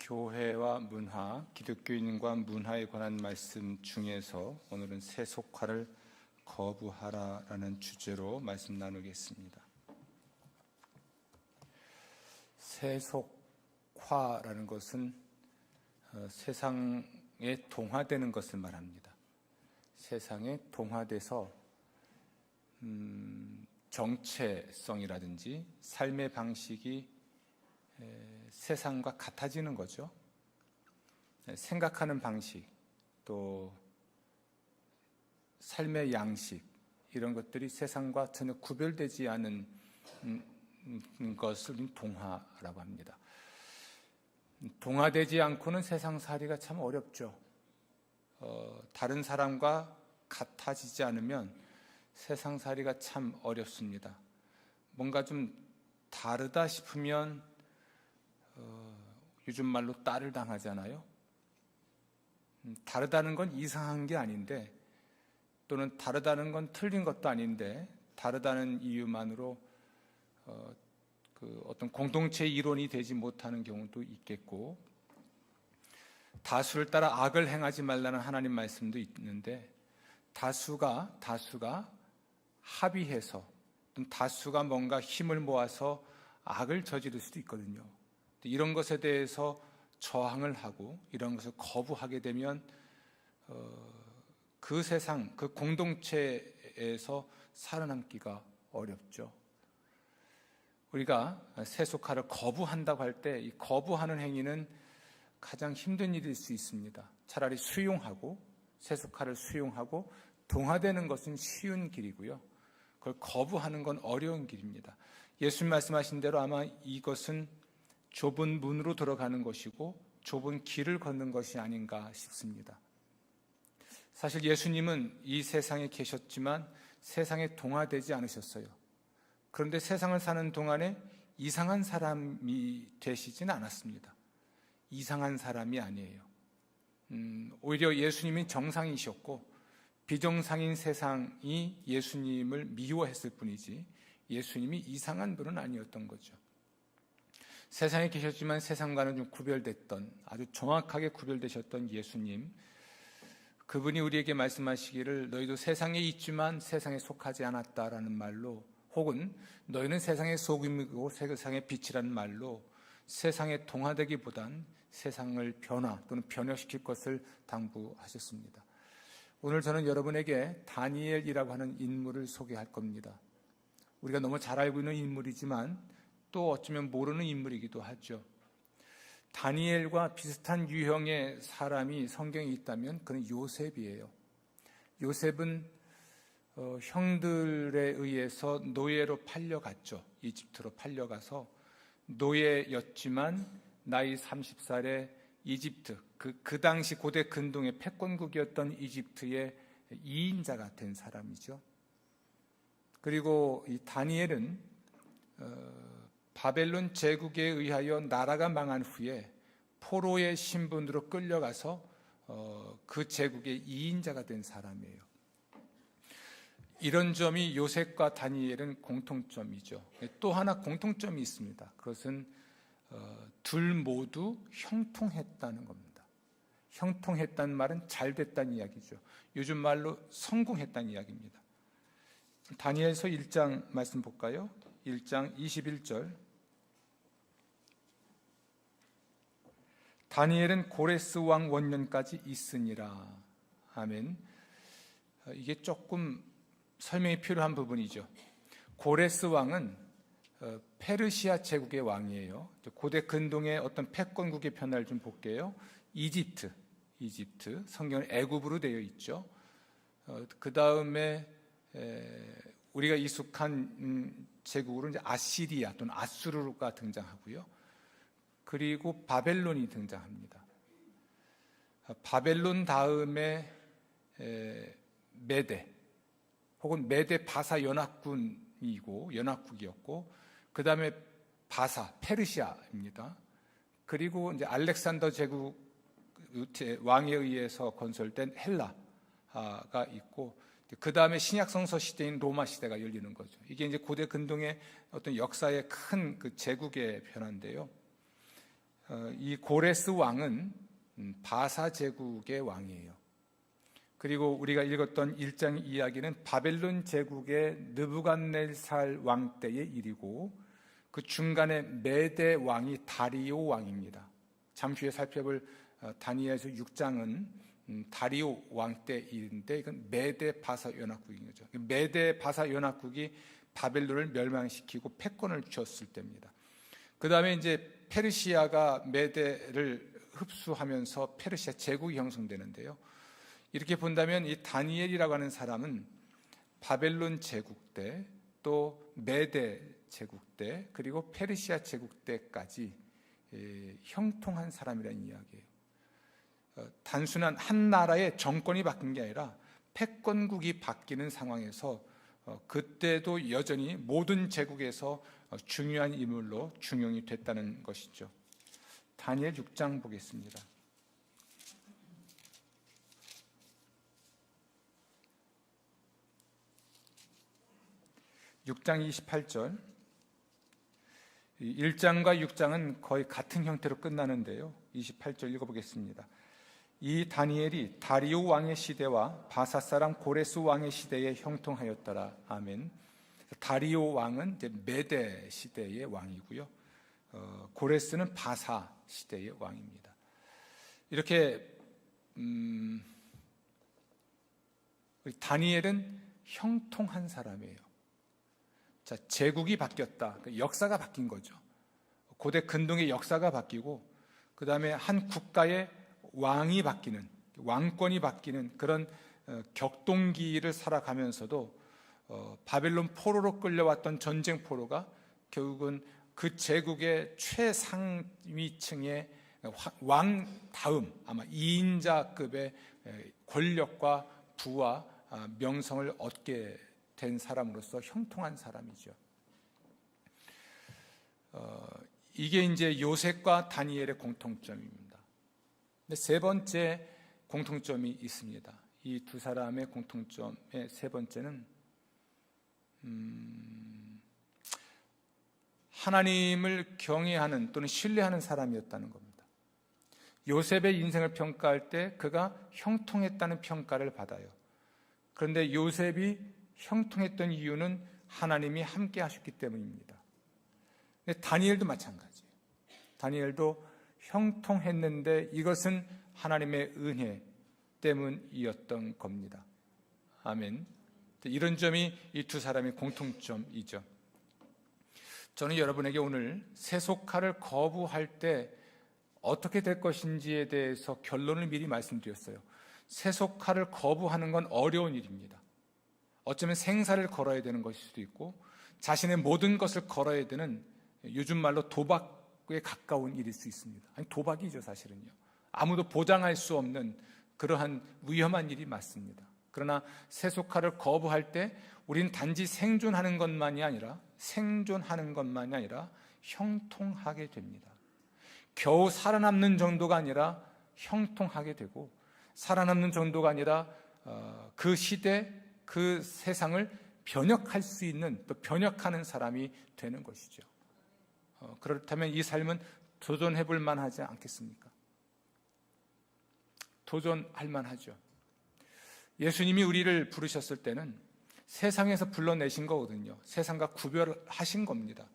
교회와 문화, 기독교인과 문화에 관한 말씀 중에서 오늘은 세속화를 거부하라라는 주제로 말씀 나누겠습니다. 세속화라는 것은 세상에 동화되는 것을 말합니다. 세상에 동화돼서 정체성이라든지 삶의 방식이 세상과 같아지는 거죠. 생각하는 방식, 또 삶의 양식, 이런 것들이 세상과 전혀 구별되지 않은 것을 동화라고 합니다. 동화되지 않고는 세상살이가 참 어렵죠. 다른 사람과 같아지지 않으면 세상살이가 참 어렵습니다. 뭔가 좀 다르다 싶으면 요즘 말로 따를 당하잖아요. 다르다는 건 이상한 게 아닌데, 또는 다르다는 건 틀린 것도 아닌데, 다르다는 이유만으로 어떤 공동체 이론이 되지 못하는 경우도 있겠고, 다수를 따라 악을 행하지 말라는 하나님 말씀도 있는데, 다수가 합의해서, 다수가 뭔가 힘을 모아서 악을 저지를 수도 있거든요. 이런 것에 대해서 저항을 하고 이런 것을 거부하게 되면 그 세상, 그 공동체에서 살아남기가 어렵죠. 우리가 세속화를 거부한다고 할 때 이 거부하는 행위는 가장 힘든 일일 수 있습니다. 차라리 수용하고, 세속화를 수용하고 동화되는 것은 쉬운 길이고요, 그걸 거부하는 건 어려운 길입니다. 예수님 말씀하신 대로 아마 이것은 좁은 문으로 들어가는 것이고 좁은 길을 걷는 것이 아닌가 싶습니다. 사실 예수님은 이 세상에 계셨지만 세상에 동화되지 않으셨어요. 그런데 세상을 사는 동안에 이상한 사람이 되시진 않았습니다. 이상한 사람이 아니에요. 오히려 예수님이 정상이셨고 비정상인 세상이 예수님을 미워했을 뿐이지 예수님이 이상한 분은 아니었던 거죠. 세상에 계셨지만 세상과는 좀 구별됐던, 아주 정확하게 구별되셨던 예수님, 그분이 우리에게 말씀하시기를 너희도 세상에 있지만 세상에 속하지 않았다라는 말로, 혹은 너희는 세상의 소금이고 세상의 빛이라는 말로 세상에 동화되기보단 세상을 변화 또는 변혁시킬 것을 당부하셨습니다. 오늘 저는 여러분에게 다니엘이라고 하는 인물을 소개할 겁니다. 우리가 너무 잘 알고 있는 인물이지만 또 어쩌면 모르는 인물이기도 하죠. 다니엘과 비슷한 유형의 사람이 성경에 있다면 그는 요셉이에요. 요셉은 형들에 의해서 노예로 팔려갔죠. 이집트로 팔려가서 노예였지만 나이 30살에 이집트, 그 당시 고대 근동의 패권국이었던 이집트의 2인자가 된 사람이죠. 그리고 이 다니엘은 바벨론 제국에 의하여 나라가 망한 후에 포로의 신분으로 끌려가서 그 제국의 2인자가 된 사람이에요. 이런 점이 요셉과 다니엘은 공통점이죠. 또 하나 공통점이 있습니다. 그것은 둘 모두 형통했다는 겁니다. 형통했다는 말은 잘 됐다는 이야기죠. 요즘 말로 성공했다는 이야기입니다. 다니엘서 1장 말씀 볼까요? 1장 21절. 다니엘은 고레스 왕 원년까지 있으니라. 아멘. 이게 조금 설명이 필요한 부분이죠. 고레스 왕은 페르시아 제국의 왕이에요. 고대 근동의 어떤 패권국의 변화를 좀 볼게요. 이집트, 성경은 애굽으로 되어 있죠. 그 다음에 우리가 익숙한 제국으로 이제 아시리아 또는 아수르가 등장하고요. 그리고 바벨론이 등장합니다. 바벨론 다음에 메데, 혹은 메데 바사 연합국이었고, 그 다음에 바사, 페르시아입니다. 그리고 이제 알렉산더 제국 왕에 의해서 건설된 헬라가 있고, 그 다음에 신약성서 시대인 로마 시대가 열리는 거죠. 이게 이제 고대 근동의 어떤 역사의 큰 그 제국의 변화인데요. 이 고레스 왕은 바사 제국의 왕이에요. 그리고 우리가 읽었던 1장 이야기는 바벨론 제국의 느부갓네살 왕 때의 일이고, 그 중간에 메대 왕이 다리오 왕입니다. 잠시 후에 살펴볼 다니엘서 6장은 다리오 왕 때 일인데, 이건 메대 바사 연합국인 거죠. 메대 바사 연합국이 바벨론을 멸망시키고 패권을 쥐었을 때입니다. 그 다음에 이제 페르시아가 메대를 흡수하면서 페르시아 제국이 형성되는데요. 이렇게 본다면 이 다니엘이라고 하는 사람은 바벨론 제국 때, 또 메대 제국 때, 그리고 페르시아 제국 때까지 형통한 사람이라는 이야기예요. 단순한 한 나라의 정권이 바뀐 게 아니라 패권국이 바뀌는 상황에서 그때도 여전히 모든 제국에서 중요한 인물로 중용이 됐다는 것이죠. 다니엘 6장 보겠습니다. 6장 28절. 1장과 6장은 거의 같은 형태로 끝나는데요. 28절 읽어보겠습니다. 이 다니엘이 다리오 왕의 시대와 바사 사람 고레스 왕의 시대에 형통하였더라. 아멘. 다리오 왕은 이제 메대 시대의 왕이고요. 고레스는 바사 시대의 왕입니다. 이렇게 다니엘은 형통한 사람이에요. 자, 제국이 바뀌었다. 역사가 바뀐 거죠. 고대 근동의 역사가 바뀌고, 그 다음에 한 국가의 왕이 바뀌는, 왕권이 바뀌는 그런 격동기를 살아가면서도 바벨론 포로로 끌려왔던 전쟁 포로가 결국은 그 제국의 최상위층의 왕 다음 아마 2인자급의 권력과 부와 명성을 얻게 된 사람으로서 형통한 사람이죠. 이게 이제 요셉과 다니엘의 공통점입니다. 근데 세 번째 공통점이 있습니다. 이 두 사람의 공통점의 세 번째는 하나님을 경외하는 또는 신뢰하는 사람이었다는 겁니다. 요셉의 인생을 평가할 때 그가 형통했다는 평가를 받아요. 그런데 요셉이 형통했던 이유는 하나님이 함께 하셨기 때문입니다. 근데 다니엘도 마찬가지예요. 다니엘도 형통했는데 이것은 하나님의 은혜 때문이었던 겁니다. 아멘. 이런 점이 이 두 사람의 공통점이죠. 저는 여러분에게 오늘 세속화를 거부할 때 어떻게 될 것인지에 대해서 결론을 미리 말씀드렸어요. 세속화를 거부하는 건 어려운 일입니다. 어쩌면 생사를 걸어야 되는 것일 수도 있고, 자신의 모든 것을 걸어야 되는, 요즘 말로 도박에 가까운 일일 수 있습니다. 아니, 도박이죠, 사실은요. 아무도 보장할 수 없는 그러한 위험한 일이 맞습니다. 그러나 세속화를 거부할 때 우리는 단지 생존하는 것만이 아니라 형통하게 됩니다. 겨우 살아남는 정도가 아니라 형통하게 되고, 살아남는 정도가 아니라 그 시대, 그 세상을 변혁할 수 있는, 또 변혁하는 사람이 되는 것이죠. 그렇다면 이 삶은 도전해 볼 만하지 않겠습니까? 도전할 만하죠. 예수님이 우리를 부르셨을 때는 세상에서 불러내신 거거든요. 세상과 구별하신 겁니다.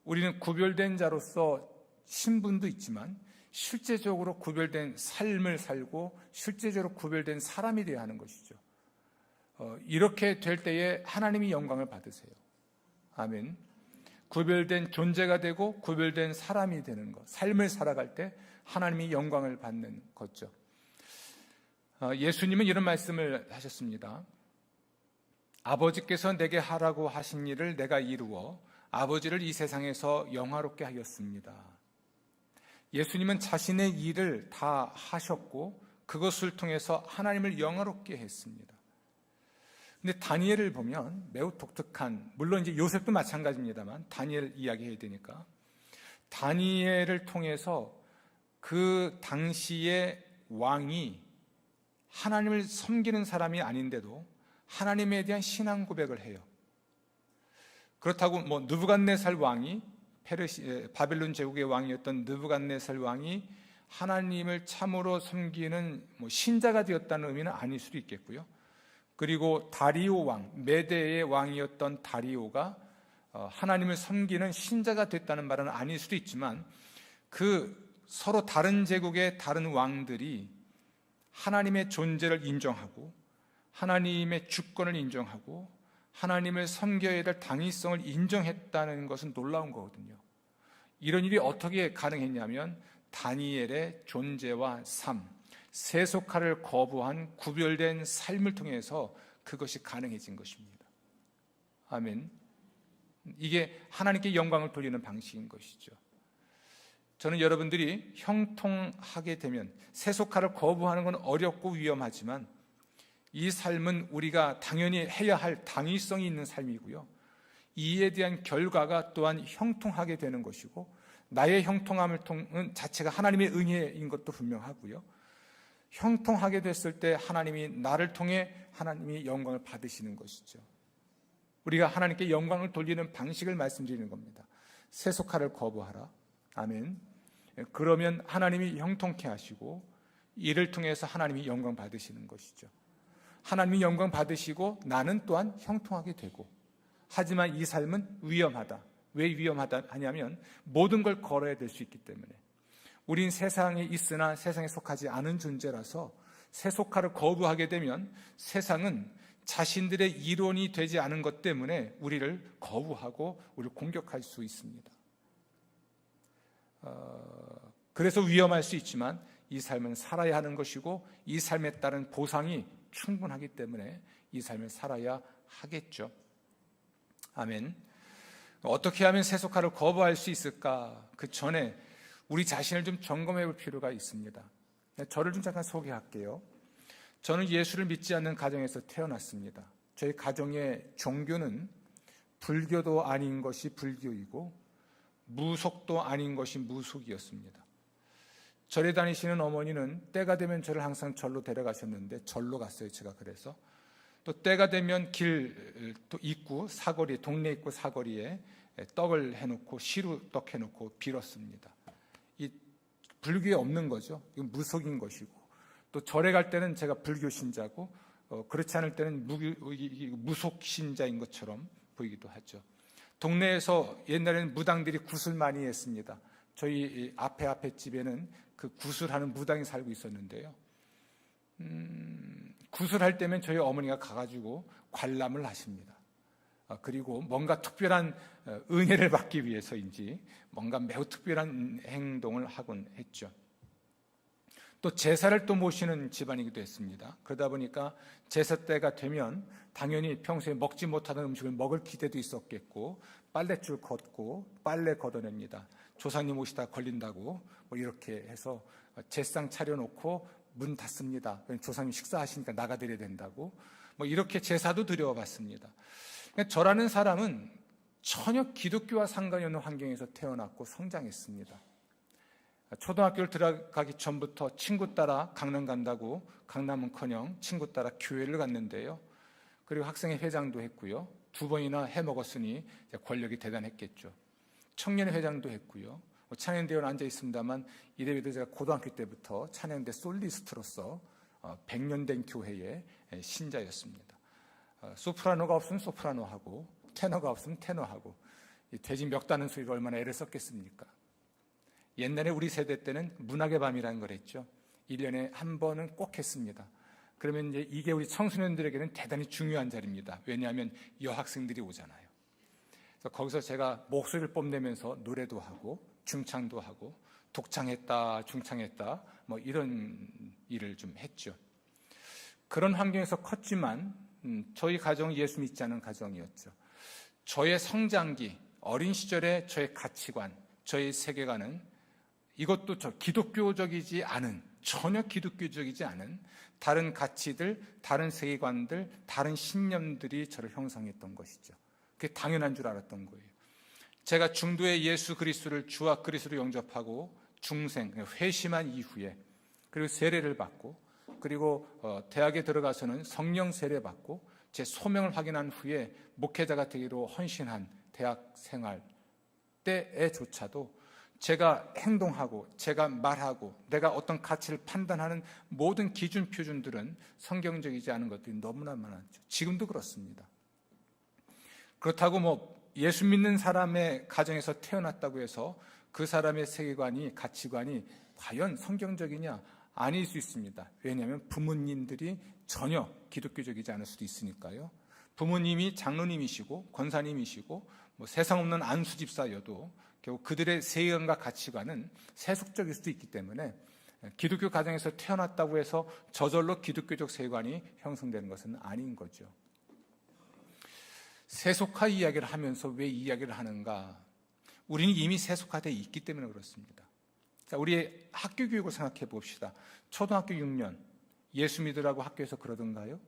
우리는 구별된 자로서 신분도 있지만 실제적으로 구별된 삶을 살고 실제적으로 구별된 사람이 되어야 하는 것이죠. 이렇게 될 때에 하나님이 영광을 받으세요. 아멘. 구별된 존재가 되고 구별된 사람이 되는 것, 삶을 살아갈 때 하나님이 영광을 받는 거죠. 예수님은 이런 말씀을 하셨습니다. 아버지께서 내게 하라고 하신 일을 내가 이루어 아버지를 이 세상에서 영화롭게 하였습니다. 예수님은 자신의 일을 다 하셨고 그것을 통해서 하나님을 영화롭게 했습니다. 근데 다니엘을 보면 매우 독특한, 물론 이제 요셉도 마찬가지입니다만 다니엘 이야기해야 되니까, 다니엘을 통해서 그 당시의 왕이 하나님을 섬기는 사람이 아닌데도 하나님에 대한 신앙 고백을 해요. 그렇다고 느부갓네살 왕이 바벨론 제국의 왕이었던 느부갓네살 왕이 하나님을 참으로 섬기는 신자가 되었다는 의미는 아닐 수도 있겠고요. 그리고 다리오 왕, 메대의 왕이었던 다리오가 하나님을 섬기는 신자가 됐다는 말은 아닐 수도 있지만, 그 서로 다른 제국의 다른 왕들이 하나님의 존재를 인정하고 하나님의 주권을 인정하고 하나님을 섬겨야 될 당위성을 인정했다는 것은 놀라운 거거든요. 이런 일이 어떻게 가능했냐면 다니엘의 존재와 삶, 세속화를 거부한 구별된 삶을 통해서 그것이 가능해진 것입니다. 아멘. 이게 하나님께 영광을 돌리는 방식인 것이죠. 저는 여러분들이 형통하게 되면, 세속화를 거부하는 건 어렵고 위험하지만 이 삶은 우리가 당연히 해야 할 당위성이 있는 삶이고요, 이에 대한 결과가 또한 형통하게 되는 것이고, 나의 형통함을 통은 자체가 하나님의 은혜인 것도 분명하고요, 형통하게 됐을 때 하나님이 나를 통해 하나님이 영광을 받으시는 것이죠. 우리가 하나님께 영광을 돌리는 방식을 말씀드리는 겁니다. 세속화를 거부하라. 아멘. 그러면 하나님이 형통케 하시고 이를 통해서 하나님이 영광 받으시는 것이죠. 하나님이 영광 받으시고 나는 또한 형통하게 되고, 하지만 이 삶은 위험하다. 왜 위험하다 하냐면 모든 걸 걸어야 될 수 있기 때문에. 우린 세상에 있으나 세상에 속하지 않은 존재라서 세속화를 거부하게 되면 세상은 자신들의 이론이 되지 않은 것 때문에 우리를 거부하고 우리를 공격할 수 있습니다. 그래서 위험할 수 있지만 이 삶은 살아야 하는 것이고, 이 삶에 따른 보상이 충분하기 때문에 이 삶을 살아야 하겠죠. 아멘. 어떻게 하면 세속화를 거부할 수 있을까? 그 전에 우리 자신을 좀 점검해 볼 필요가 있습니다. 저를 좀 잠깐 소개할게요. 저는 예수를 믿지 않는 가정에서 태어났습니다. 저희 가정의 종교는 불교도 아닌 것이 불교이고 무속도 아닌 것이 무속이었습니다. 절에 다니시는 어머니는 때가 되면 저를 항상 절로 데려가셨는데 절로 갔어요. 제가 그래서 또 때가 되면 길 입구 사거리, 동네 입구 사거리에 떡을 해놓고 시루떡 해놓고 빌었습니다. 이 불교에 없는 거죠. 이건 무속인 것이고, 또 절에 갈 때는 제가 불교 신자고 그렇지 않을 때는 무속 신자인 것처럼 보이기도 하죠. 동네에서 옛날에는 무당들이 구슬 많이 했습니다. 저희 앞에 집에는 그 구슬하는 무당이 살고 있었는데요. 구슬할 때면 저희 어머니가 가가지고 관람을 하십니다. 그리고 뭔가 특별한 은혜를 받기 위해서인지 뭔가 매우 특별한 행동을 하곤 했죠. 또 제사를 또 모시는 집안이기도 했습니다. 그러다 보니까 제사 때가 되면 당연히 평소에 먹지 못하던 음식을 먹을 기대도 있었겠고, 빨랫줄 걷고 빨래 걷어냅니다. 조상님 오시다 걸린다고 이렇게 해서 제상 차려놓고 문 닫습니다. 조상님 식사하시니까 나가드려야 된다고 이렇게 제사도 드려봤습니다. 저라는 사람은 전혀 기독교와 상관이 없는 환경에서 태어났고 성장했습니다. 초등학교를 들어가기 전부터 친구 따라 강남 간다고 강남은커녕 친구 따라 교회를 갔는데요. 그리고 학생회 회장도 했고요. 2번이나 해먹었으니 권력이 대단했겠죠. 청년회 회장도 했고요. 찬양대회는 앉아 있습니다만 이래봬도 제가 고등학교 때부터 찬양대 솔리스트로서 100년 된 교회의 신자였습니다. 소프라노가 없으면 소프라노하고 테너가 없으면 테너하고, 돼지 멱 다는 소리가 얼마나 애를 썼겠습니까? 옛날에 우리 세대 때는 문학의 밤이라는 걸 했죠. 1년에 한 번은 꼭 했습니다. 그러면 이제 이게 우리 청소년들에게는 대단히 중요한 자리입니다. 왜냐하면 여학생들이 오잖아요. 그래서 거기서 제가 목소리를 뽐내면서 노래도 하고 중창도 하고 독창했다 중창했다 이런 일을 좀 했죠. 그런 환경에서 컸지만 저희 가정은 예수 믿지 않은 가정이었죠. 저의 성장기, 어린 시절의 저의 가치관, 저의 세계관은 이것도 기독교적이지 않은, 전혀 기독교적이지 않은 다른 가치들, 다른 세계관들, 다른 신념들이 저를 형성했던 것이죠. 그게 당연한 줄 알았던 거예요. 제가 중도에 예수 그리스도를 주와 그리스도로 영접하고 중생, 회심한 이후에, 그리고 세례를 받고, 그리고 대학에 들어가서는 성령 세례 받고 제 소명을 확인한 후에 목회자가 되기로 헌신한 대학 생활, 때에조차도 제가 행동하고 제가 말하고 내가 어떤 가치를 판단하는 모든 기준 표준들은 성경적이지 않은 것들이 너무나 많았죠. 지금도 그렇습니다. 그렇다고 예수 믿는 사람의 가정에서 태어났다고 해서 그 사람의 세계관이, 가치관이 과연 성경적이냐? 아닐 수 있습니다. 왜냐하면 부모님들이 전혀 기독교적이지 않을 수도 있으니까요. 부모님이 장로님이시고 권사님이시고 세상 없는 안수집사여도 결국 그들의 세계관과 가치관은 세속적일 수도 있기 때문에 기독교 가정에서 태어났다고 해서 저절로 기독교적 세계관이 형성되는 것은 아닌 거죠. 세속화 이야기를 하면서 왜 이야기를 하는가? 우리는 이미 세속화되어 있기 때문에 그렇습니다. 자, 우리의 학교 교육을 생각해 봅시다. 초등학교 6년 예수 믿으라고 학교에서 그러던가요?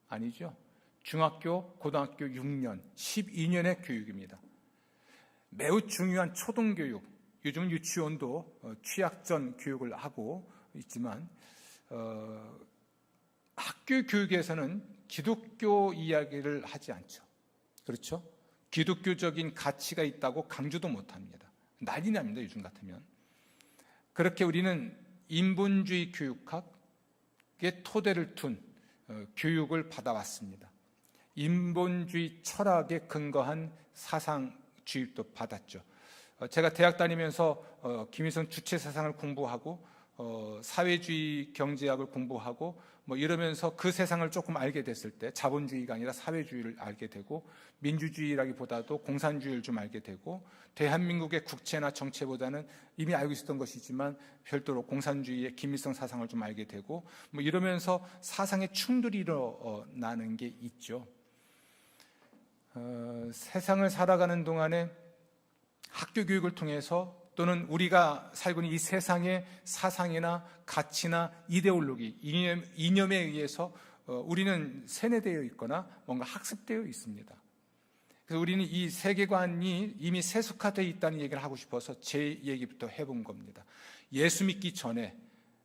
아니죠. 중학교, 고등학교 6년, 12년의 교육입니다. 매우 중요한 초등교육, 요즘 유치원도 취약전 교육을 하고 있지만 학교 교육에서는 기독교 이야기를 하지 않죠. 그렇죠? 기독교적인 가치가 있다고 강조도 못합니다. 난리 납니다, 요즘 같으면. 그렇게 우리는 인본주의 교육학의 토대를 둔 교육을 받아왔습니다. 인본주의 철학에 근거한 사상 주입도 받았죠. 제가 대학 다니면서 김일성 주체사상을 공부하고 사회주의 경제학을 공부하고 이러면서 그 세상을 조금 알게 됐을 때 자본주의가 아니라 사회주의를 알게 되고 민주주의라기보다도 공산주의를 좀 알게 되고 대한민국의 국채나 정체보다는 이미 알고 있었던 것이지만 별도로 공산주의의 김일성 사상을 좀 알게 되고 이러면서 사상의 충돌이 일어나는 게 있죠. 세상을 살아가는 동안에 학교 교육을 통해서 또는 우리가 살고 있는 이 세상의 사상이나 가치나 이데올로기, 이념에 의해서 우리는 세뇌되어 있거나 뭔가 학습되어 있습니다. 그래서 우리는 이 세계관이 이미 세속화되어 있다는 얘기를 하고 싶어서 제 얘기부터 해본 겁니다. 예수 믿기 전에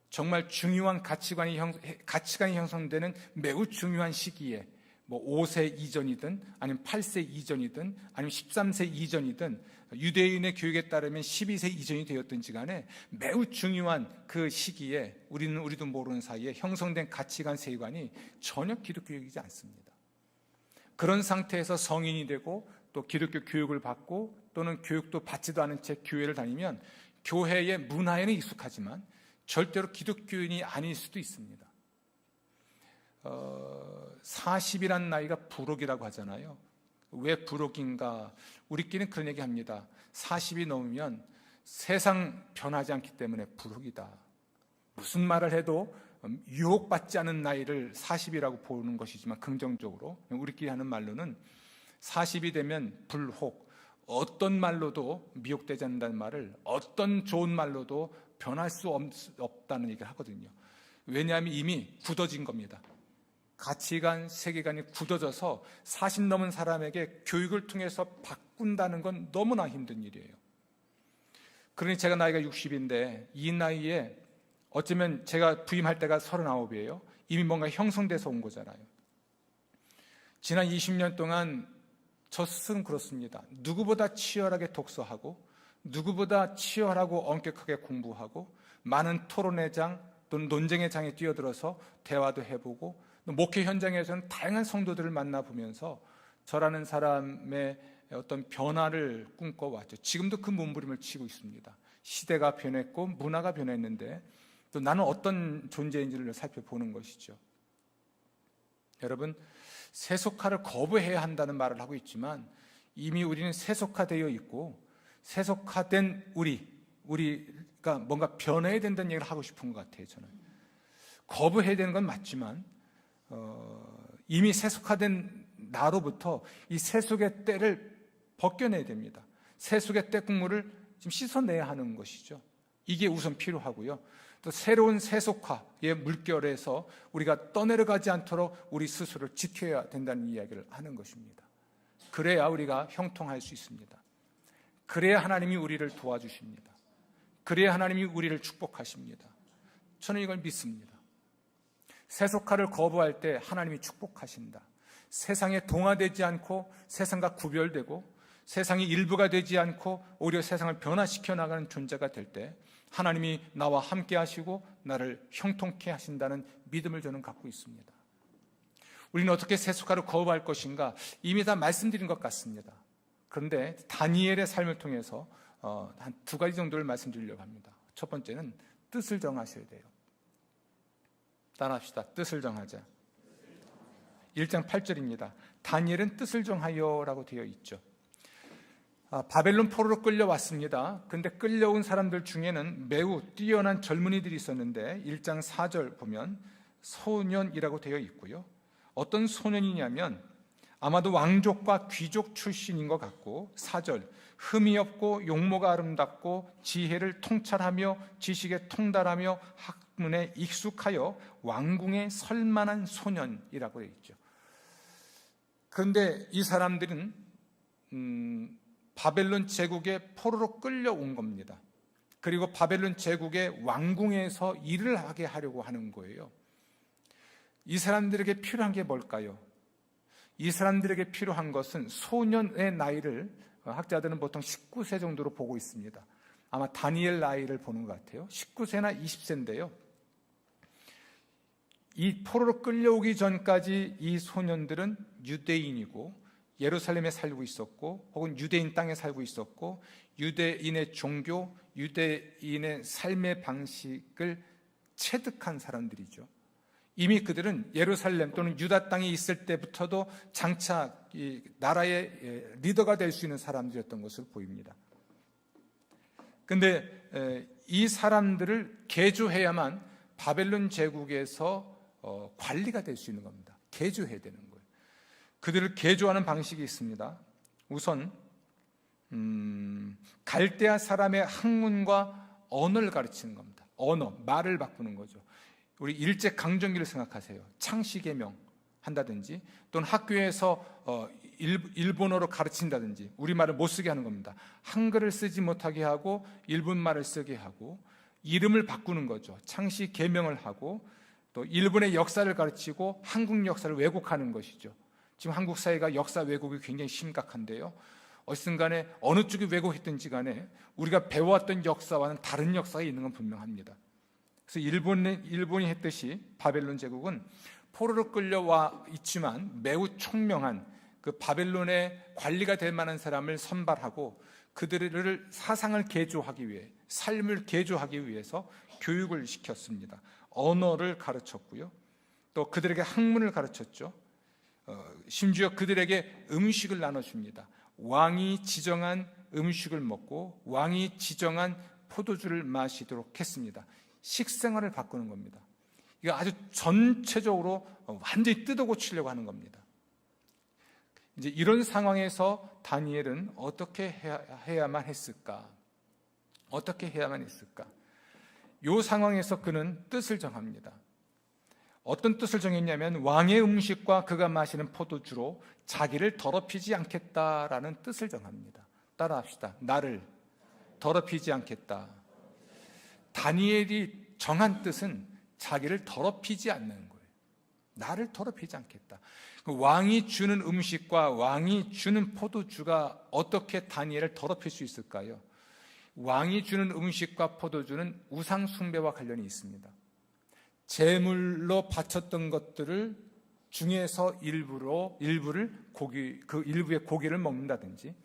정말 중요한 가치관이 형성되는 매우 중요한 시기에 5세 이전이든 아니면 8세 이전이든 아니면 13세 이전이든 유대인의 교육에 따르면 12세 이전이 되었든지 간에 매우 중요한 그 시기에 우리도 모르는 사이에 형성된 가치관, 세계관이 전혀 기독교적이지 않습니다. 그런 상태에서 성인이 되고 또 기독교 교육을 받고 또는 교육도 받지도 않은 채 교회를 다니면 교회의 문화에는 익숙하지만 절대로 기독교인이 아닐 수도 있습니다. 40이란 나이가 부록이라고 하잖아요. 왜 부록인가? 우리끼리는 그런 얘기 합니다. 40이 넘으면 세상 변하지 않기 때문에 부록이다. 무슨 말을 해도 유혹받지 않은 나이를 40이라고 보는 것이지만 긍정적으로 우리끼리 하는 말로는 40이 되면 불혹, 어떤 말로도 미혹되지 않는다는 말을 어떤 좋은 말로도 변할 수 없다는 얘기를 하거든요. 왜냐하면 이미 굳어진 겁니다. 가치관, 세계관이 굳어져서 40 넘은 사람에게 교육을 통해서 바꾼다는 건 너무나 힘든 일이에요. 그러니 제가 나이가 60인데 이 나이에 어쩌면 제가 부임할 때가 39이에요. 이미 뭔가 형성돼서 온 거잖아요. 지난 20년 동안 저 스스로는 그렇습니다. 누구보다 치열하게 독서하고 누구보다 치열하고 엄격하게 공부하고 많은 토론의 장 또는 논쟁의 장에 뛰어들어서 대화도 해보고 목회 현장에서는 다양한 성도들을 만나보면서 저라는 사람의 어떤 변화를 꿈꿔왔죠. 지금도 그 몸부림을 치고 있습니다. 시대가 변했고 문화가 변했는데 또 나는 어떤 존재인지를 살펴보는 것이죠. 여러분, 세속화를 거부해야 한다는 말을 하고 있지만 이미 우리는 세속화되어 있고 세속화된 우리가 뭔가 변해야 된다는 얘기를 하고 싶은 것 같아요. 저는 거부해야 되는 건 맞지만 이미 세속화된 나로부터 이 세속의 때를 벗겨내야 됩니다. 세속의 때 국물을 지금 씻어내야 하는 것이죠. 이게 우선 필요하고요. 또 새로운 세속화의 물결에서 우리가 떠내려가지 않도록 우리 스스로를 지켜야 된다는 이야기를 하는 것입니다. 그래야 우리가 형통할 수 있습니다. 그래야 하나님이 우리를 도와주십니다. 그래야 하나님이 우리를 축복하십니다. 저는 이걸 믿습니다. 세속화를 거부할 때 하나님이 축복하신다. 세상에 동화되지 않고 세상과 구별되고 세상의 일부가 되지 않고 오히려 세상을 변화시켜 나가는 존재가 될 때 하나님이 나와 함께 하시고 나를 형통케 하신다는 믿음을 저는 갖고 있습니다. 우리는 어떻게 세속화를 거부할 것인가 이미 다 말씀드린 것 같습니다. 그런데 다니엘의 삶을 통해서 한 두 가지 정도를 말씀드리려고 합니다. 첫 번째는 뜻을 정하셔야 돼요. 따라합시다. 뜻을 정하자. 1장 8절입니다. 다니엘은 뜻을 정하여라고 되어 있죠. 바벨론 포로로 끌려왔습니다. 그런데 끌려온 사람들 중에는 매우 뛰어난 젊은이들이 있었는데 1장 4절 보면 소년이라고 되어 있고요. 어떤 소년이냐면 아마도 왕족과 귀족 출신인 것 같고 4절 흠이 없고 용모가 아름답고 지혜를 통찰하며 지식에 통달하며 학문에 익숙하여 왕궁에 설만한 소년이라고 되어 있죠. 그런데 이 사람들은 바벨론 제국의 포로로 끌려온 겁니다. 그리고 바벨론 제국의 왕궁에서 일을 하게 하려고 하는 거예요. 이 사람들에게 필요한 게 뭘까요? 이 사람들에게 필요한 것은 소년의 나이를 학자들은 보통 19세 정도로 보고 있습니다. 아마 다니엘 나이를 보는 것 같아요. 19세나 20세인데요. 이 포로로 끌려오기 전까지 이 소년들은 유대인이고 예루살렘에 살고 있었고 혹은 유대인 땅에 살고 있었고 유대인의 종교, 유대인의 삶의 방식을 체득한 사람들이죠. 이미 그들은 예루살렘 또는 유다 땅에 있을 때부터도 장차 이 나라의 리더가 될 수 있는 사람들이었던 것으로 보입니다. 그런데 이 사람들을 개조해야만 바벨론 제국에서 관리가 될 수 있는 겁니다. 개조해야 되는 거예요. 그들을 개조하는 방식이 있습니다. 우선 갈대아 사람의 학문과 언어를 가르치는 겁니다. 언어, 말을 바꾸는 거죠. 우리 일제 강점기를 생각하세요. 창씨개명 한다든지 또는 학교에서 일본어로 가르친다든지 우리말을 못 쓰게 하는 겁니다. 한글을 쓰지 못하게 하고 일본말을 쓰게 하고 이름을 바꾸는 거죠. 창씨개명을 하고 또 일본의 역사를 가르치고 한국 역사를 왜곡하는 것이죠. 지금 한국 사회가 역사 왜곡이 굉장히 심각한데요. 어쨌든 간에 어느 쪽이 왜곡했든지 간에 우리가 배워왔던 역사와는 다른 역사가 있는 건 분명합니다. 그래서 일본이 했듯이 바벨론 제국은 포로로 끌려와 있지만 매우 총명한 그 바벨론의 관리가 될 만한 사람을 선발하고 그들을 사상을 개조하기 위해 삶을 개조하기 위해서 교육을 시켰습니다. 언어를 가르쳤고요. 또 그들에게 학문을 가르쳤죠. 심지어 그들에게 음식을 나눠줍니다. 왕이 지정한 음식을 먹고 왕이 지정한 포도주를 마시도록 했습니다. 식생활을 바꾸는 겁니다. 이거 아주 전체적으로 완전히 뜯어고치려고 하는 겁니다. 이제 이런 상황에서 다니엘은 어떻게 해야만 했을까? 어떻게 해야만 했을까? 이 상황에서 그는 뜻을 정합니다. 어떤 뜻을 정했냐면 왕의 음식과 그가 마시는 포도주로 자기를 더럽히지 않겠다라는 뜻을 정합니다. 따라합시다. 나를 더럽히지 않겠다. 다니엘이 정한 뜻은 자기를 더럽히지 않는 거예요. 나를 더럽히지 않겠다. 왕이 주는 음식과 왕이 주는 포도주가 어떻게 다니엘을 더럽힐 수 있을까요? 왕이 주는 음식과 포도주는 우상 숭배와 관련이 있습니다. 제물로 바쳤던 것들을 중에서 일부를 그 일부의 고기를 먹는다든지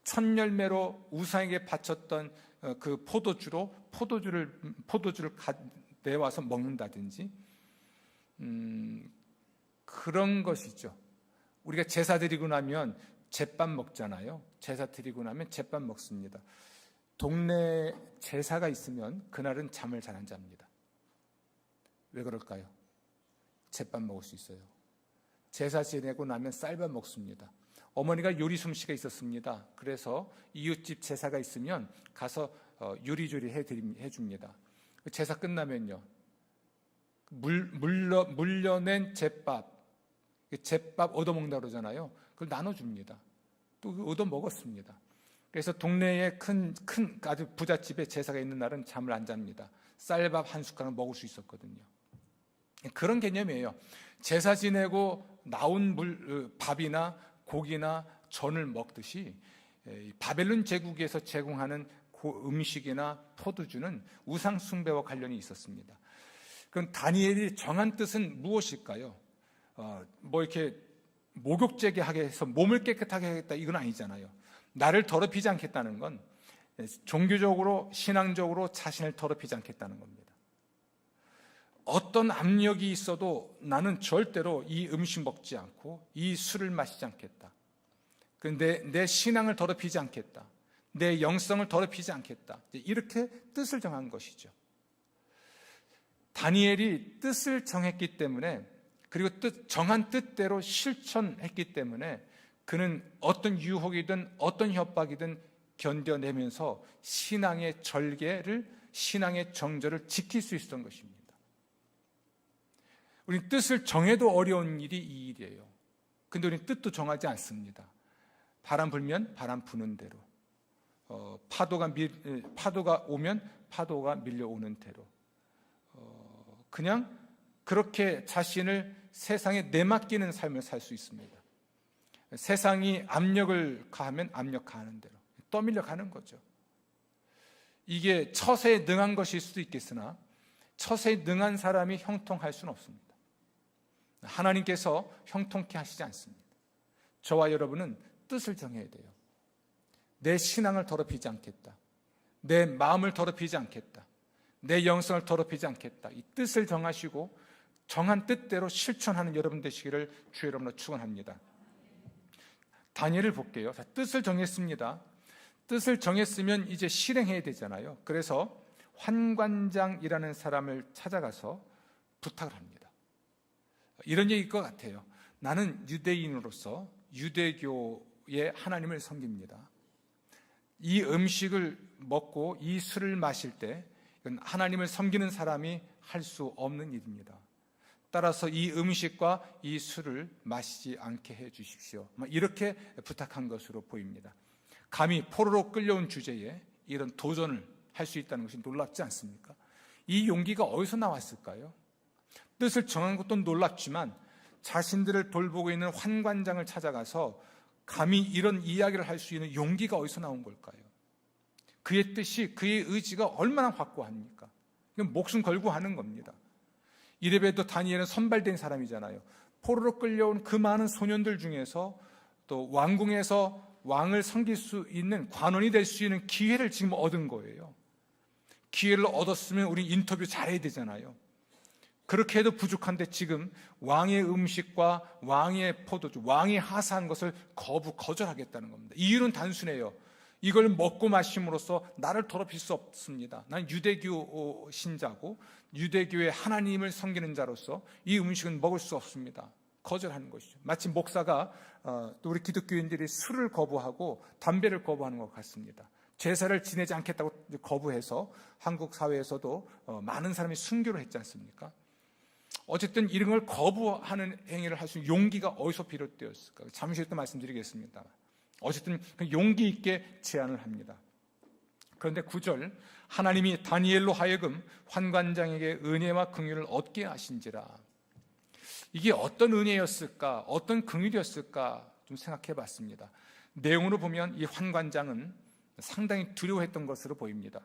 첫 열매로 우상에게 바쳤던 그 포도주를 내와서 먹는다든지 그런 것이죠. 우리가 제사 드리고 나면 제밥 먹잖아요. 제사 드리고 나면 제밥 먹습니다. 동네 제사가 있으면 그날은 잠을 잘 안 잡니다. 왜 그럴까요? 제밥 먹을 수 있어요. 제사 지내고 나면 쌀밥 먹습니다. 어머니가 요리 솜씨가 있었습니다. 그래서 이웃집 제사가 있으면 가서 요리조리 해줍니다. 제사 끝나면요, 물려낸 제밥 얻어먹는다고 그러잖아요. 그걸 나눠줍니다. 또 얻어먹었습니다. 그래서 동네에 큰 아주 부잣집에 제사가 있는 날은 잠을 안 잡니다. 쌀밥 한 숟가락 먹을 수 있었거든요. 그런 개념이에요. 제사 지내고 나온 밥이나 고기나 전을 먹듯이 바벨론 제국에서 제공하는 그 음식이나 포도주는 우상 숭배와 관련이 있었습니다. 그럼 다니엘이 정한 뜻은 무엇일까요? 뭐 이렇게 목욕제게 하게 해서 몸을 깨끗하게 하겠다 이건 아니잖아요. 나를 더럽히지 않겠다는 건 종교적으로 신앙적으로 자신을 더럽히지 않겠다는 겁니다. 어떤 압력이 있어도 나는 절대로 이 음식 먹지 않고 이 술을 마시지 않겠다. 그런데 내 신앙을 더럽히지 않겠다. 내 영성을 더럽히지 않겠다. 이렇게 뜻을 정한 것이죠. 다니엘이 뜻을 정했기 때문에, 그리고 정한 뜻대로 실천했기 때문에 그는 어떤 유혹이든 어떤 협박이든 견뎌내면서 신앙의 절개를, 신앙의 정절을 지킬 수 있었던 것입니다. 우리는 뜻을 정해도 어려운 일이 이 일이에요. 근데 우리는 뜻도 정하지 않습니다. 바람 불면 바람 부는 대로, 파도가 오면 파도가 밀려오는 대로, 그냥 그렇게 자신을 세상에 내맡기는 삶을 살 수 있습니다. 세상이 압력을 가하면 압력 가하는 대로 떠밀려 가는 거죠. 이게 처세에 능한 것일 수도 있겠으나 처세에 능한 사람이 형통할 수는 없습니다. 하나님께서 형통케 하시지 않습니다. 저와 여러분은 뜻을 정해야 돼요. 내 신앙을 더럽히지 않겠다. 내 마음을 더럽히지 않겠다. 내 영성을 더럽히지 않겠다. 이 뜻을 정하시고 정한 뜻대로 실천하는 여러분 되시기를 주의 이름으로 축원합니다. 다니엘을 볼게요. 뜻을 정했습니다. 뜻을 정했으면 이제 실행해야 되잖아요. 그래서 환관장이라는 사람을 찾아가서 부탁을 합니다. 이런 얘기일 것 같아요. 나는 유대인으로서 유대교의 하나님을 섬깁니다. 이 음식을 먹고 이 술을 마실 때 이건 하나님을 섬기는 사람이 할 수 없는 일입니다. 따라서 이 음식과 이 술을 마시지 않게 해 주십시오. 이렇게 부탁한 것으로 보입니다. 감히 포로로 끌려온 주제에 이런 도전을 할 수 있다는 것이 놀랍지 않습니까? 이 용기가 어디서 나왔을까요? 뜻을 정한 것도 놀랍지만 자신들을 돌보고 있는 환관장을 찾아가서 감히 이런 이야기를 할 수 있는 용기가 어디서 나온 걸까요? 그의 뜻이, 그의 의지가 얼마나 확고합니까? 이건 목숨 걸고 하는 겁니다. 이래봬도 다니엘은 선발된 사람이잖아요. 포로로 끌려온 그 많은 소년들 중에서 또 왕궁에서 왕을 섬길 수 있는, 관원이 될 수 있는 기회를 지금 얻은 거예요. 기회를 얻었으면 우리 인터뷰 잘해야 되잖아요. 그렇게 해도 부족한데 지금 왕의 음식과 왕의 포도주, 왕이 하사한 것을 거절하겠다는 겁니다. 이유는 단순해요. 이걸 먹고 마심으로써 나를 더럽힐 수 없습니다. 난 유대교 신자고 유대교의 하나님을 섬기는 자로서 이 음식은 먹을 수 없습니다. 거절하는 것이죠. 마치 목사가 또 우리 기독교인들이 술을 거부하고 담배를 거부하는 것 같습니다. 제사를 지내지 않겠다고 거부해서 한국 사회에서도 많은 사람이 순교를 했지 않습니까? 어쨌든 이런 걸 거부하는 행위를 할 수 있는 용기가 어디서 비롯되었을까? 잠시 후에 또 말씀드리겠습니다. 어쨌든 용기 있게 제안을 합니다. 그런데 9절, 하나님이 다니엘로 하여금 환관장에게 은혜와 긍휼을 얻게 하신지라. 이게 어떤 은혜였을까? 어떤 긍휼이었을까? 좀 생각해 봤습니다. 내용으로 보면 이 환관장은 상당히 두려워했던 것으로 보입니다.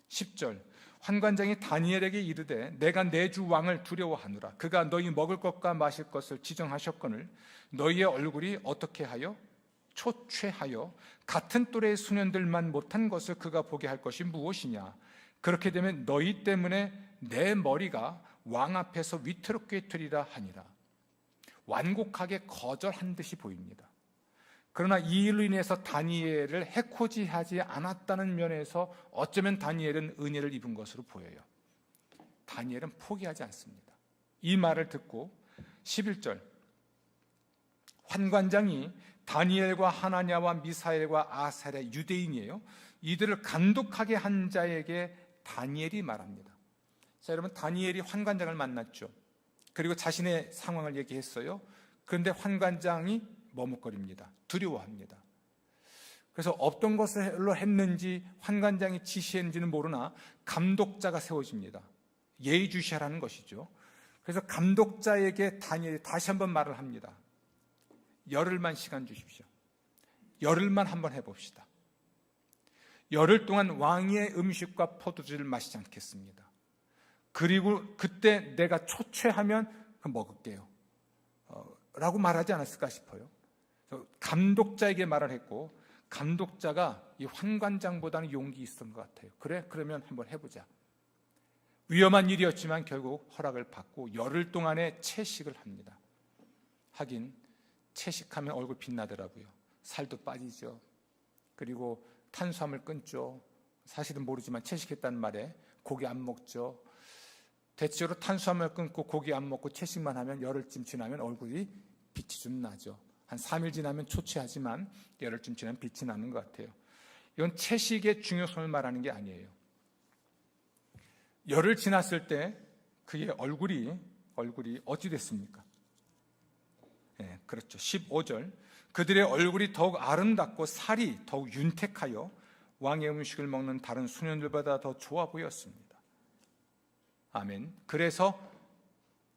10절, 환관장이 다니엘에게 이르되 내가 내 주 왕을 두려워하노라. 그가 너희 먹을 것과 마실 것을 지정하셨거늘 너희의 얼굴이 어떻게 하여 초췌하여 같은 또래의 소년들만 못한 것을 그가 보게 할 것이 무엇이냐. 그렇게 되면 너희 때문에 내 머리가 왕 앞에서 위태롭게 되리라 하니라. 완곡하게 거절한 듯이 보입니다. 그러나 이 일로 인해서 다니엘을 해코지하지 않았다는 면에서 어쩌면 다니엘은 은혜를 입은 것으로 보여요. 다니엘은 포기하지 않습니다. 이 말을 듣고 11절, 환관장이 다니엘과 하나냐와 미사엘과 아사랴, 유대인이에요. 이들을 감독하게 한 자에게 다니엘이 말합니다. 자, 여러분, 다니엘이 환관장을 만났죠. 그리고 자신의 상황을 얘기했어요. 그런데 환관장이 머뭇거립니다. 두려워합니다. 그래서 어떤 것을 했는지 환관장이 지시했는지는 모르나 감독자가 세워집니다. 예의주시하라는 것이죠. 그래서 감독자에게 다니엘이 다시 한번 말을 합니다. 열흘만 시간 주십시오. 열흘만 한번 해봅시다. 열흘 동안 왕의 음식과 포도주를 마시지 않겠습니다. 그리고 그때 내가 초췌하면 먹을게요 라고 말하지 않았을까 싶어요. 감독자에게 말을 했고, 감독자가 이 환관장보다는 용기 있었던 것 같아요. 그래? 그러면 한번 해보자. 위험한 일이었지만 결국 허락을 받고 열흘 동안의 채식을 합니다. 하긴 채식하면 얼굴 빛나더라고요. 살도 빠지죠. 그리고 탄수화물 끊죠. 사실은 모르지만 채식했다는 말에 고기 안 먹죠. 대체로 탄수화물 끊고 고기 안 먹고 채식만 하면 열흘쯤 지나면 얼굴이 빛이 좀 나죠. 한 3일 지나면 초췌하지만 열흘쯤 지나면 빛이 나는 것 같아요. 이건 채식의 중요성을 말하는 게 아니에요. 열흘 지났을 때 그의 얼굴이 어찌 됐습니까? 네, 그렇죠. 15절. 그들의 얼굴이 더욱 아름답고 살이 더욱 윤택하여 왕의 음식을 먹는 다른 소년들보다 더 좋아 보였습니다. 아멘. 그래서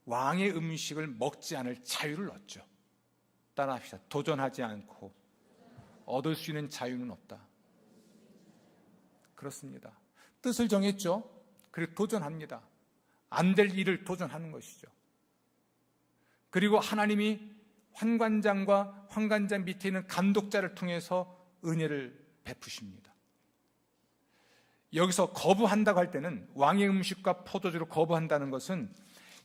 왕의 음식을 먹지 않을 자유를 얻죠. 따라합시다. 도전하지 않고 얻을 수 있는 자유는 없다. 그렇습니다. 뜻을 정했죠. 그리고 도전합니다. 안 될 일을 도전하는 것이죠. 그리고 하나님이 환관장과 환관장 밑에 있는 감독자를 통해서 은혜를 베푸십니다. 여기서 거부한다고 할 때는 왕의 음식과 포도주를 거부한다는 것은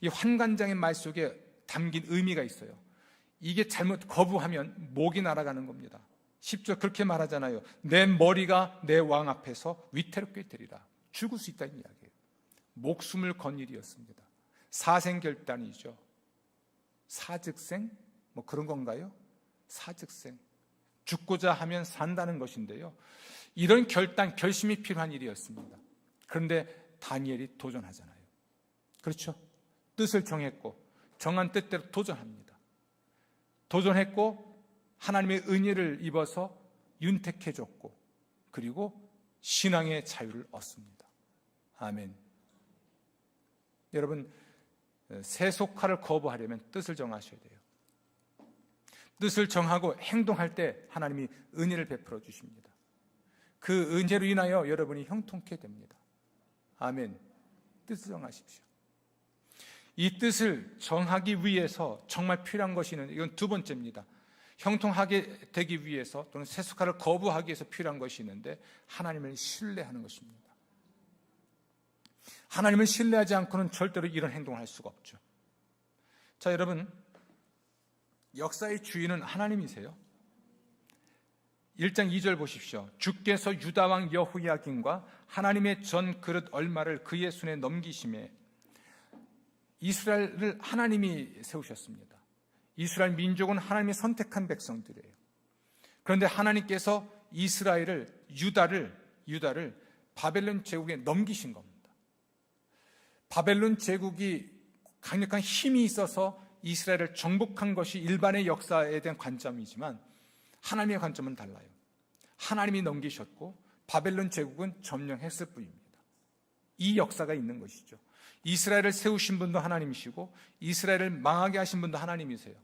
이 환관장의 말 속에 담긴 의미가 있어요. 이게 잘못 거부하면 목이 날아가는 겁니다. 10절 그렇게 말하잖아요. 내 머리가 내 왕 앞에서 위태롭게 되리라. 죽을 수 있다는 이야기예요. 목숨을 건 일이었습니다. 사생결단이죠. 사즉생? 뭐 그런 건가요? 사즉생. 죽고자 하면 산다는 것인데요. 이런 결심이 필요한 일이었습니다. 그런데 다니엘이 도전하잖아요. 그렇죠? 뜻을 정했고 정한 뜻대로 도전합니다. 도전했고 하나님의 은혜를 입어서 윤택해졌고 그리고 신앙의 자유를 얻습니다. 아멘. 여러분, 세속화를 거부하려면 뜻을 정하셔야 돼요. 뜻을 정하고 행동할 때 하나님이 은혜를 베풀어 주십니다. 그 은혜로 인하여 여러분이 형통케 됩니다. 아멘. 뜻을 정하십시오. 이 뜻을 정하기 위해서 정말 필요한 것이 있는데 이건 두 번째입니다. 형통하게 되기 위해서 또는 세속화를 거부하기 위해서 필요한 것이 있는데 하나님을 신뢰하는 것입니다. 하나님을 신뢰하지 않고는 절대로 이런 행동을 할 수가 없죠. 자, 여러분, 역사의 주인은 하나님이세요. 1장 2절 보십시오. 주께서 유다왕 여호야긴과 하나님의 전 그릇 얼마를 그의 손에 넘기심에 이스라엘을 하나님이 세우셨습니다. 이스라엘 민족은 하나님이 선택한 백성들이에요. 그런데 하나님께서 이스라엘을 유다를 바벨론 제국에 넘기신 겁니다. 바벨론 제국이 강력한 힘이 있어서 이스라엘을 정복한 것이 일반의 역사에 대한 관점이지만 하나님의 관점은 달라요. 하나님이 넘기셨고 바벨론 제국은 점령했을 뿐입니다. 이 역사가 있는 것이죠. 이스라엘을 세우신 분도 하나님이시고 이스라엘을 망하게 하신 분도 하나님이세요.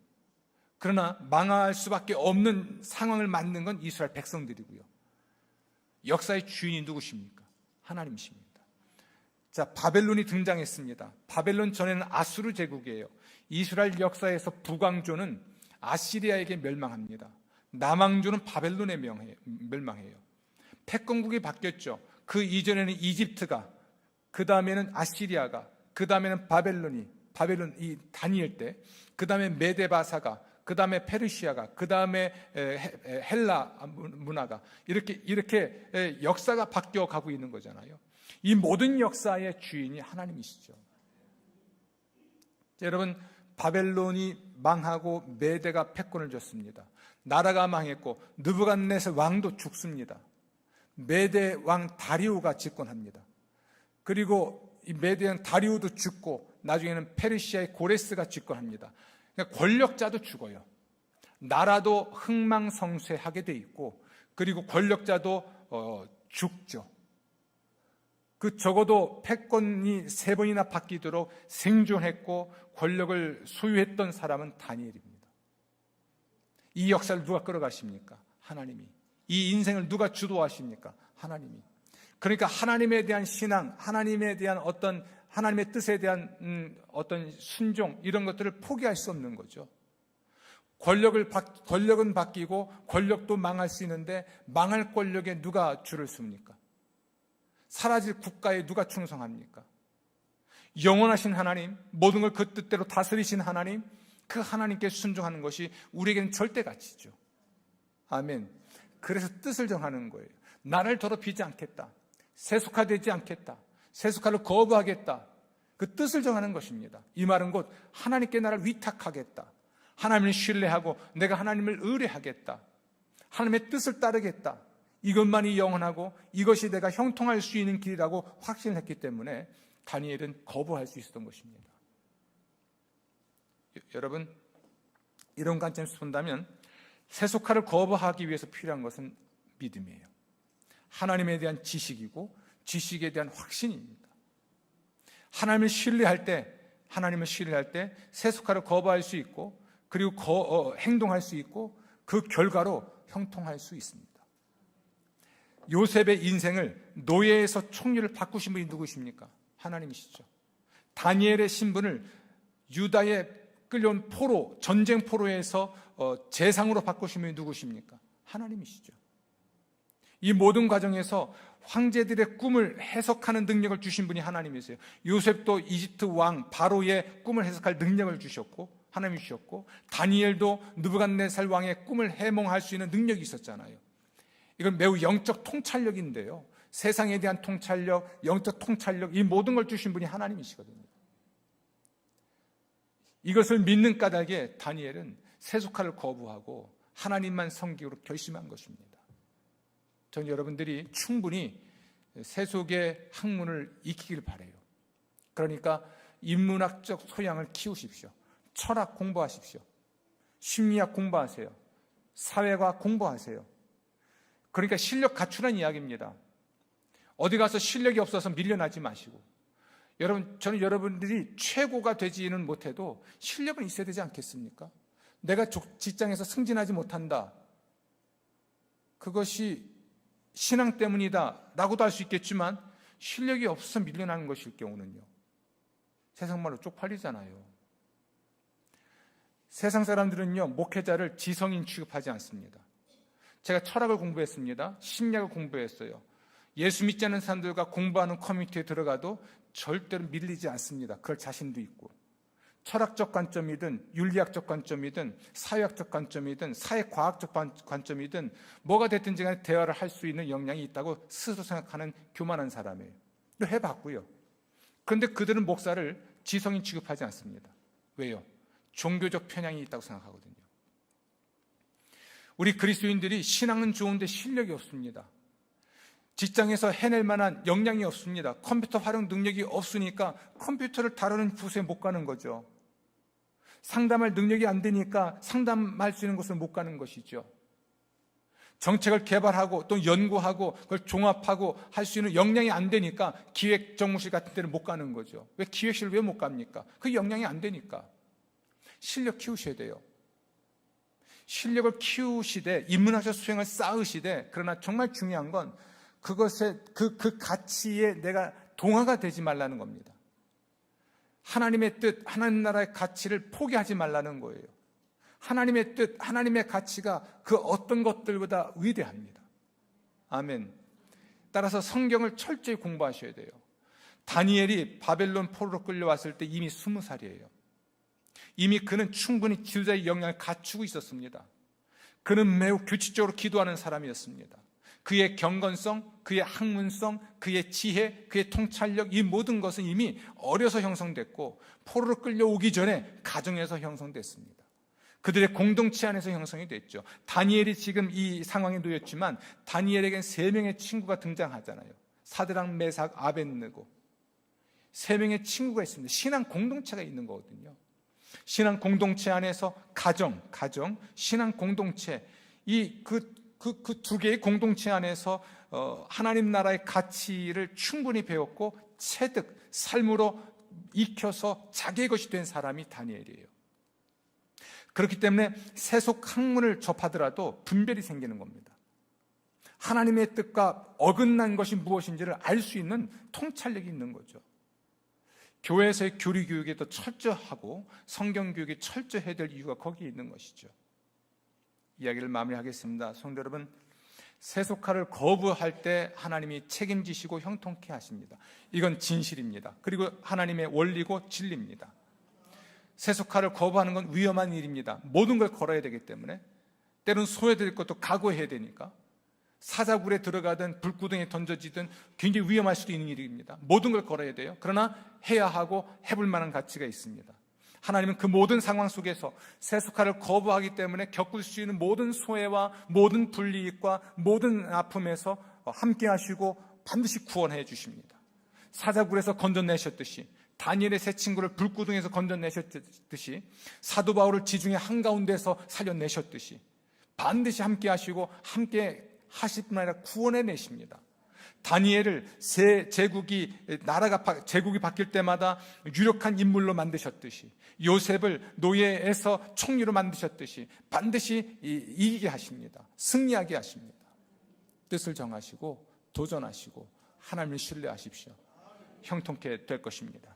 그러나 망할 수밖에 없는 상황을 만든 건 이스라엘 백성들이고요. 역사의 주인이 누구십니까? 하나님이십니다. 자, 바벨론이 등장했습니다. 바벨론 전에는 아수르 제국이에요. 이스라엘 역사에서 북왕조는 아시리아에게 멸망합니다. 남왕조는 바벨론에 멸망해요. 패권국이 바뀌었죠. 그 이전에는 이집트가, 그 다음에는 아시리아가, 그 다음에는 바벨론 이 다니엘 때, 그 다음에 메데바사가, 그 다음에 페르시아가, 그 다음에 헬라 문화가 이렇게 역사가 바뀌어 가고 있는 거잖아요. 이 모든 역사의 주인이 하나님이시죠. 여러분, 바벨론이 망하고 메대가 패권을 줬습니다. 나라가 망했고 느부갓네살 왕도 죽습니다. 메대 왕 다리우가 집권합니다. 그리고 이 메대 왕 다리우도 죽고 나중에는 페르시아의 고레스가 집권합니다. 그러니까 권력자도 죽어요. 나라도 흥망성쇠하게 돼 있고 그리고 권력자도 죽죠. 그 적어도 패권이 3번이나 바뀌도록 생존했고 권력을 소유했던 사람은 다니엘입니다. 이 역사를 누가 끌어가십니까? 하나님이. 이 인생을 누가 주도하십니까? 하나님이. 그러니까 하나님에 대한 신앙, 하나님에 대한 어떤 하나님의 뜻에 대한 어떤 순종, 이런 것들을 포기할 수 없는 거죠. 권력은 바뀌고 권력도 망할 수 있는데 망할 권력에 누가 줄을 섭니까? 사라질 국가에 누가 충성합니까? 영원하신 하나님, 모든 걸 그 뜻대로 다스리신 하나님, 그 하나님께 순종하는 것이 우리에게는 절대 가치죠. 아멘. 그래서 뜻을 정하는 거예요. 나를 더럽히지 않겠다. 세속화되지 않겠다. 세속화를 거부하겠다. 그 뜻을 정하는 것입니다. 이 말은 곧 하나님께 나를 위탁하겠다. 하나님을 신뢰하고 내가 하나님을 의뢰하겠다. 하나님의 뜻을 따르겠다. 이것만이 영원하고 이것이 내가 형통할 수 있는 길이라고 확신을 했기 때문에 다니엘은 거부할 수 있었던 것입니다. 여러분, 이런 관점에서 본다면 세속화를 거부하기 위해서 필요한 것은 믿음이에요. 하나님에 대한 지식이고 지식에 대한 확신입니다. 하나님을 신뢰할 때 세속화를 거부할 수 있고 그리고 행동할 수 있고 그 결과로 형통할 수 있습니다. 요셉의 인생을 노예에서 총리를 바꾸신 분이 누구십니까? 하나님이시죠. 다니엘의 신분을 유다에 끌려온 포로, 전쟁 포로에서 재상으로 바꾸신 분이 누구십니까? 하나님이시죠. 이 모든 과정에서 황제들의 꿈을 해석하는 능력을 주신 분이 하나님이세요. 요셉도 이집트 왕 바로의 꿈을 해석할 능력을 주셨고 하나님이 주셨고, 다니엘도 느부갓네살 왕의 꿈을 해몽할 수 있는 능력이 있었잖아요. 이건 매우 영적 통찰력인데요, 세상에 대한 통찰력, 영적 통찰력, 이 모든 걸 주신 분이 하나님이시거든요. 이것을 믿는 까닭에 다니엘은 세속화를 거부하고 하나님만 섬기기로 결심한 것입니다. 저는 여러분들이 충분히 세속의 학문을 익히길 바라요. 그러니까 인문학적 소양을 키우십시오. 철학 공부하십시오. 심리학 공부하세요. 사회과학 공부하세요. 그러니까 실력 갖추라는 이야기입니다. 어디 가서 실력이 없어서 밀려나지 마시고, 여러분, 저는 여러분들이 최고가 되지는 못해도 실력은 있어야 되지 않겠습니까? 내가 직장에서 승진하지 못한다, 그것이 신앙 때문이다 라고도 할 수 있겠지만 실력이 없어서 밀려나는 것일 경우는요, 세상 말로 쪽팔리잖아요. 세상 사람들은요, 목회자를 지성인 취급하지 않습니다. 제가 철학을 공부했습니다. 심리학을 공부했어요. 예수 믿지 않는 사람들과 공부하는 커뮤니티에 들어가도 절대로 밀리지 않습니다. 그럴 자신도 있고, 철학적 관점이든 윤리학적 관점이든 사회학적 관점이든 사회과학적 관점이든 뭐가 됐든지 간에 대화를 할 수 있는 역량이 있다고 스스로 생각하는 교만한 사람이에요. 해봤고요. 그런데 그들은 목사를 지성인 취급하지 않습니다. 왜요? 종교적 편향이 있다고 생각하거든요. 우리 그리스도인들이 신앙은 좋은데 실력이 없습니다. 직장에서 해낼 만한 역량이 없습니다. 컴퓨터 활용 능력이 없으니까 컴퓨터를 다루는 부서에 못 가는 거죠. 상담할 능력이 안 되니까 상담할 수 있는 곳을 못 가는 것이죠. 정책을 개발하고 또 연구하고 그걸 종합하고 할 수 있는 역량이 안 되니까 기획정무실 같은 데를 못 가는 거죠. 왜 기획실을 왜 못 갑니까? 그 역량이 안 되니까. 실력 키우셔야 돼요. 실력을 키우시되 인문학적 수행을 쌓으시되, 그러나 정말 중요한 건 그것에 그 가치에 내가 동화가 되지 말라는 겁니다. 하나님의 뜻, 하나님 나라의 가치를 포기하지 말라는 거예요. 하나님의 뜻, 하나님의 가치가 그 어떤 것들보다 위대합니다. 아멘. 따라서 성경을 철저히 공부하셔야 돼요. 다니엘이 바벨론 포로로 끌려왔을 때 이미 20살이에요. 이미 그는 충분히 지도자의 역량을 갖추고 있었습니다. 그는 매우 규칙적으로 기도하는 사람이었습니다. 그의 경건성, 그의 학문성, 그의 지혜, 그의 통찰력, 이 모든 것은 이미 어려서 형성됐고 포로로 끌려오기 전에 가정에서 형성됐습니다. 그들의 공동체 안에서 형성이 됐죠. 다니엘이 지금 이 상황에 놓였지만 다니엘에겐 3명의 친구가 등장하잖아요. 사드락, 메삭, 아벳느고. 3명의 친구가 있습니다. 신앙 공동체가 있는 거거든요. 신앙 공동체 안에서 가정, 신앙 공동체, 그 두 개의 공동체 안에서 하나님 나라의 가치를 충분히 배웠고 체득, 삶으로 익혀서 자기의 것이 된 사람이 다니엘이에요. 그렇기 때문에 세속 학문을 접하더라도 분별이 생기는 겁니다. 하나님의 뜻과 어긋난 것이 무엇인지를 알 수 있는 통찰력이 있는 거죠. 교회에서의 교리 교육이 더 철저하고 성경 교육이 철저해야 될 이유가 거기에 있는 것이죠. 이야기를 마무리하겠습니다. 성도 여러분, 세속화를 거부할 때 하나님이 책임지시고 형통케 하십니다. 이건 진실입니다. 그리고 하나님의 원리고 진리입니다. 세속화를 거부하는 건 위험한 일입니다. 모든 걸 걸어야 되기 때문에, 때로는 소외될 것도 각오해야 되니까, 사자굴에 들어가든 불구덩이에 던져지든 굉장히 위험할 수도 있는 일입니다. 모든 걸 걸어야 돼요. 그러나 해야 하고 해볼 만한 가치가 있습니다. 하나님은 그 모든 상황 속에서 세속화를 거부하기 때문에 겪을 수 있는 모든 소외와 모든 불이익과 모든 아픔에서 함께 하시고 반드시 구원해 주십니다. 사자굴에서 건져내셨듯이, 다니엘의 세 친구를 불구덩이에서 건져내셨듯이, 사도 바울을 지중해 한가운데서 살려내셨듯이 반드시 함께 하시고 함께 하실 뿐 아니라 구원해 내십니다. 다니엘을 제국이 바뀔 때마다 유력한 인물로 만드셨듯이, 요셉을 노예에서 총리로 만드셨듯이 반드시 이기게 하십니다. 승리하게 하십니다. 뜻을 정하시고 도전하시고 하나님을 신뢰하십시오. 형통케 될 것입니다.